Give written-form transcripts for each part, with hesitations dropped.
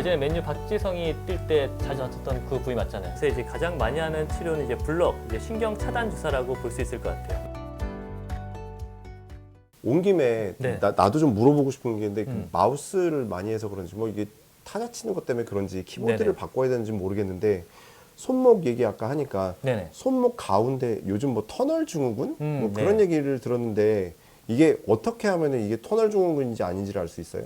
예전에 맨유 박지성이 뛸 때 자주 다쳤던 그 부위 맞잖아요. 그래서 이제 가장 많이 하는 치료는 이제 블럭, 이제 신경 차단 주사라고 볼 수 있을 것 같아요. 온 김에 네. 나도 좀 물어보고 싶은 게 있는데 음. 마우스를 많이 해서 그런지 뭐 이게 타자 치는 것 때문에 그런지 키보드를 네네. 바꿔야 되는지 모르겠는데 손목 얘기 아까 하니까 네네. 손목 가운데 요즘 뭐 터널 증후군 뭐 그런 네. 얘기를 들었는데 이게 어떻게 하면은 이게 터널 증후군인지 아닌지를 알 수 있어요?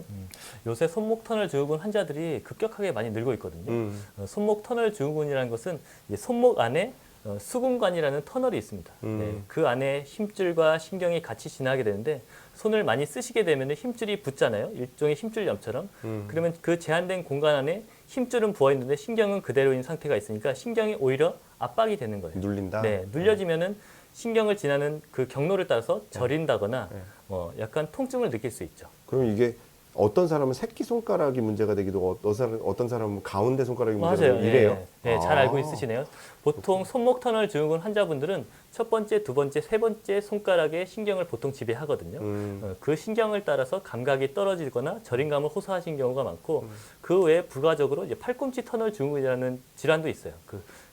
요새 손목 터널 증후군 환자들이 급격하게 많이 늘고 있거든요. 손목 터널 증후군이라는 것은 이제 손목 안에 수근관이라는 터널이 있습니다. 네, 그 안에 힘줄과 신경이 같이 지나게 되는데 손을 많이 쓰시게 되면 힘줄이 붙잖아요. 일종의 힘줄염처럼. 그러면 그 제한된 공간 안에 힘줄은 부어 있는데 신경은 그대로인 상태가 있으니까 신경이 오히려 압박이 되는 거예요. 눌린다. 네, 눌려지면은 신경을 지나는 그 경로를 따라서 저린다거나 네. 약간 통증을 느낄 수 있죠. 그럼 이게 어떤 사람은 새끼 손가락이 문제가 되기도 어떤 사람은 가운데 손가락이 문제가 되기도 맞아요. 이래요? 네, 잘 아. 알고 있으시네요. 보통 손목 터널 증후군 환자분들은 첫 번째, 두 번째, 세 번째 손가락에 신경을 보통 지배하거든요. 그 신경을 따라서 감각이 떨어지거나 저림감을 호소하신 경우가 많고 그 외에 부가적으로 이제 팔꿈치 터널 증후군이라는 질환도 있어요.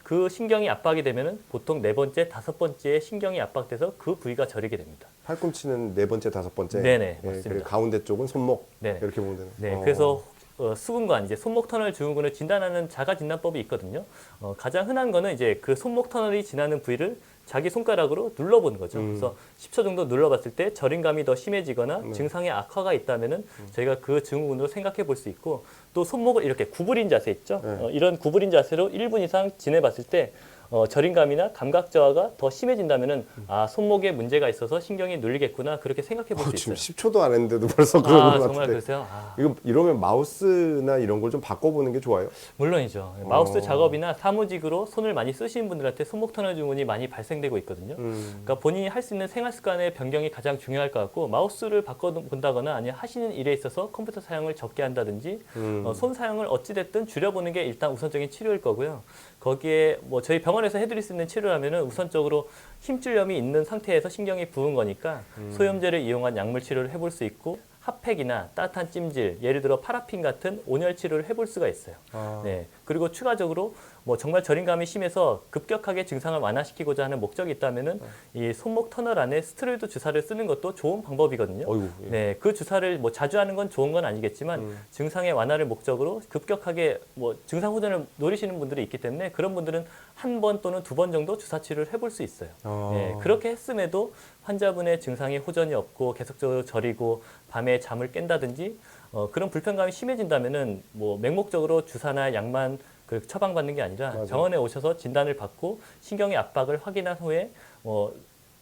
그 신경이 압박이 되면은 보통 네 번째, 다섯 번째에 신경이 압박돼서 그 부위가 저리게 됩니다. 팔꿈치는 네 번째, 다섯 번째. 네네, 예, 맞습니다. 그리고 가운데 쪽은 손목. 네네. 이렇게 보면 되는. 네, 그래서 수근관, 이제 손목 터널 증후군을 진단하는 자가 진단법이 있거든요. 가장 흔한 거는 이제 그 손목 터널이 지나는 부위를 자기 손가락으로 눌러보는 거죠. 그래서 10초 정도 눌러봤을 때 저림감이 더 심해지거나 증상의 악화가 있다면은 저희가 그 증후군으로 생각해 볼 수 있고 또 손목을 이렇게 구부린 자세 있죠. 이런 구부린 자세로 1분 이상 지내봤을 때 저림감이나 감각 저하가 더 심해진다면은 아 손목에 문제가 있어서 신경이 눌리겠구나 그렇게 생각해 볼 수 지금 있어요. 10초도 안 했는데도 벌써 그런 것 같은데. 정말 그러세요? 아. 이거 이러면 마우스나 이런 걸 좀 바꿔보는 게 좋아요. 물론이죠. 마우스 작업이나 사무직으로 손을 많이 쓰시는 분들한테 손목 터널 증후군이 많이 발생되고 있거든요. 그러니까 본인이 할 수 있는 생활 습관의 변경이 가장 중요할 것 같고 마우스를 바꿔본다거나 아니면 하시는 일에 있어서 컴퓨터 사용을 적게 한다든지 손 사용을 어찌됐든 줄여보는 게 일단 우선적인 치료일 거고요. 거기에 뭐 저희 병원에서 해드릴 수 있는 치료라면은 우선적으로 힘줄염이 있는 상태에서 신경이 부은 거니까 소염제를 이용한 약물 치료를 해볼 수 있고 핫팩이나 따뜻한 찜질, 예를 들어 파라핀 같은 온열 치료를 해볼 수가 있어요. 네. 그리고 추가적으로 뭐 정말 저림감이 심해서 급격하게 증상을 완화시키고자 하는 목적이 있다면은 이 손목 터널 안에 스테로이드 주사를 쓰는 것도 좋은 방법이거든요. 어이구, 예. 네, 그 주사를 뭐 자주 하는 건 좋은 건 아니겠지만 증상의 완화를 목적으로 급격하게 뭐 증상 호전을 노리시는 분들이 있기 때문에 그런 분들은 한 번 또는 두 번 정도 주사 치료를 해볼 수 있어요. 네, 그렇게 했음에도 환자분의 증상이 호전이 없고 계속적으로 저리고 밤에 잠을 깬다든지 그런 불편감이 심해진다면은 뭐 맹목적으로 주사나 약만 처방받는 게 아니라 맞아요. 병원에 오셔서 진단을 받고 신경의 압박을 확인한 후에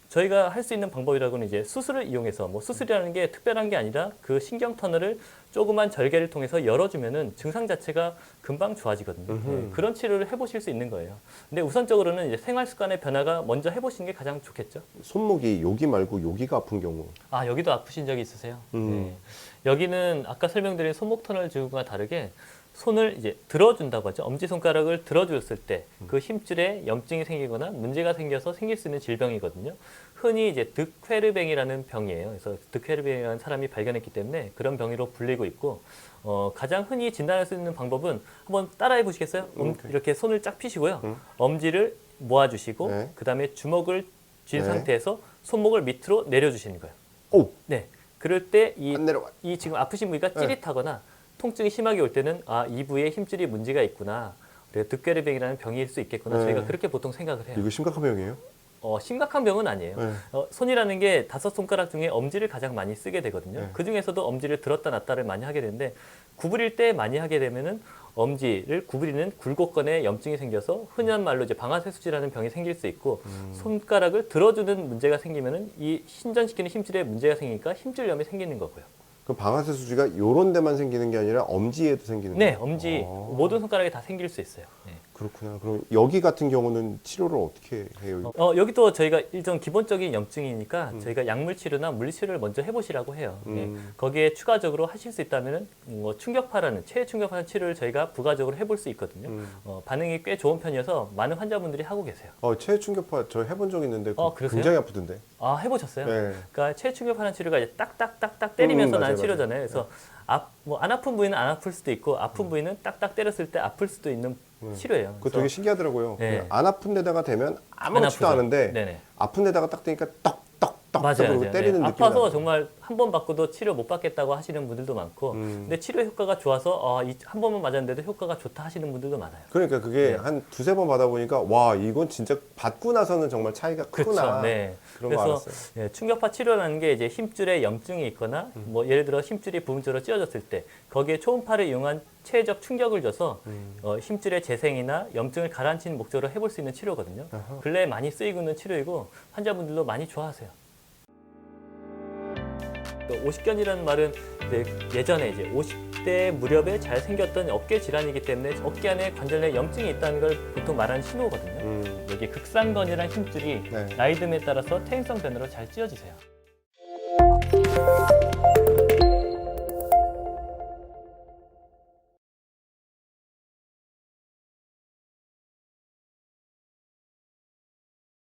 저희가 할 수 있는 방법이라고는 이제 수술을 이용해서 뭐 수술이라는 게 특별한 게 아니라 그 신경 터널을 조그만 절개를 통해서 열어주면은 증상 자체가 금방 좋아지거든요. 네, 그런 치료를 해보실 수 있는 거예요. 근데 우선적으로는 이제 생활 습관의 변화가 먼저 해보시는 게 가장 좋겠죠. 손목이 여기 말고 여기가 아픈 경우. 아, 여기도 아프신 적이 있으세요? 네. 여기는 아까 설명드린 손목 터널 증후군과 다르게 손을 이제 들어준다고 하죠. 엄지손가락을 들어줬을 때 그 힘줄에 염증이 생기거나 문제가 생겨서 생길 수 있는 질병이거든요. 흔히 이제 득회르뱅이라는 병이에요. 그래서 득회르뱅이라는 사람이 발견했기 때문에 그런 병으로 불리고 있고 가장 흔히 진단할 수 있는 방법은 한번 따라해 보시겠어요? 이렇게 손을 쫙 펴시고요. 엄지를 모아주시고 네. 그다음에 주먹을 쥔 네. 상태에서 손목을 밑으로 내려주시는 거예요. 오, 네. 그럴 때 안 내려와. 이 지금 아프신 부위가 찌릿하거나 통증이 심하게 올 때는 아, 이 부위에 힘줄이 문제가 있구나. 그래서 득괴르병이라는 병일 수 있겠구나. 네. 저희가 그렇게 보통 생각을 해요. 이거 심각한 병이에요? 심각한 병은 아니에요. 네. 손이라는 게 5손가락 중에 엄지를 가장 많이 쓰게 되거든요. 네. 그 중에서도 엄지를 들었다 놨다를 많이 하게 되는데 구부릴 때 많이 하게 되면은 엄지를 구부리는 굴곡근에 염증이 생겨서 흔한 말로 이제 방아쇠수지라는 병이 생길 수 있고 손가락을 들어주는 문제가 생기면은 이 신전시키는 힘줄에 문제가 생기니까 힘줄염이 생기는 거고요. 그럼 방아쇠 수지가 요런 데만 생기는 게 아니라 엄지에도 생기는 네, 거예요? 엄지 모든 손가락에 다 생길 수 있어요. 네. 그렇구나. 그럼 여기 같은 경우는 치료를 어떻게 해요? 여기도 저희가 일정 기본적인 염증이니까 저희가 약물 치료나 물리 치료를 먼저 해보시라고 해요. 네, 거기에 추가적으로 하실 수 있다면은 뭐 충격파라는 체외 충격파라는 치료를 저희가 부가적으로 해볼 수 있거든요. 반응이 꽤 좋은 편이어서 많은 환자분들이 하고 계세요. 체외 충격파 저 해본 적 있는데 그러세요? 굉장히 아프던데. 아, 해보셨어요? 네. 그러니까 체외 충격파라는 치료가 이제 딱딱딱딱 때리면서 나는 맞아요, 치료잖아요. 그래서 뭐 안 아픈 부위는 안 아플 수도 있고 아픈 부위는 딱딱 때렸을 때 아플 수도 있는 치료예요. 그거 되게 신기하더라고요. 네. 안 아픈 데다가 되면 아무렇지도 아프죠? 않은데 네네. 아픈 데다가 딱 되니까 떡떡떡 맞아요. 때리는 느낌. 아파서 정말 한 번 맞고도 치료 못 받겠다고 하시는 분들도 많고, 근데 치료 효과가 좋아서 한 번만 맞았는데도 효과가 좋다 하시는 분들도 많아요. 그러니까 그게 네. 한 두세 번 받아보니까 와 이건 진짜 받고 나서는 정말 차이가 크구나. 그렇죠. 네. 그런 거 그래서 알았어요. 충격파 치료라는 게 이제 힘줄에 염증이 있거나 뭐 예를 들어 힘줄이 부분적으로 찢어졌을 때 거기에 초음파를 이용한 체외적 충격을 줘서 힘줄의 재생이나 염증을 가라앉히는 목적으로 해볼 수 있는 치료거든요. 근래에 많이 쓰이고 있는 치료이고 환자분들도 많이 좋아하세요. 50견이라는 말은 예전에 이제 50대 무렵에 잘 생겼던 어깨 질환이기 때문에 어깨 안에 관절에 염증이 있다는 걸 보통 말하는 신호거든요. 여기 극상건이란 힘줄이 네. 나이 듦에 따라서 퇴행성 변으로 잘 찢어지세요.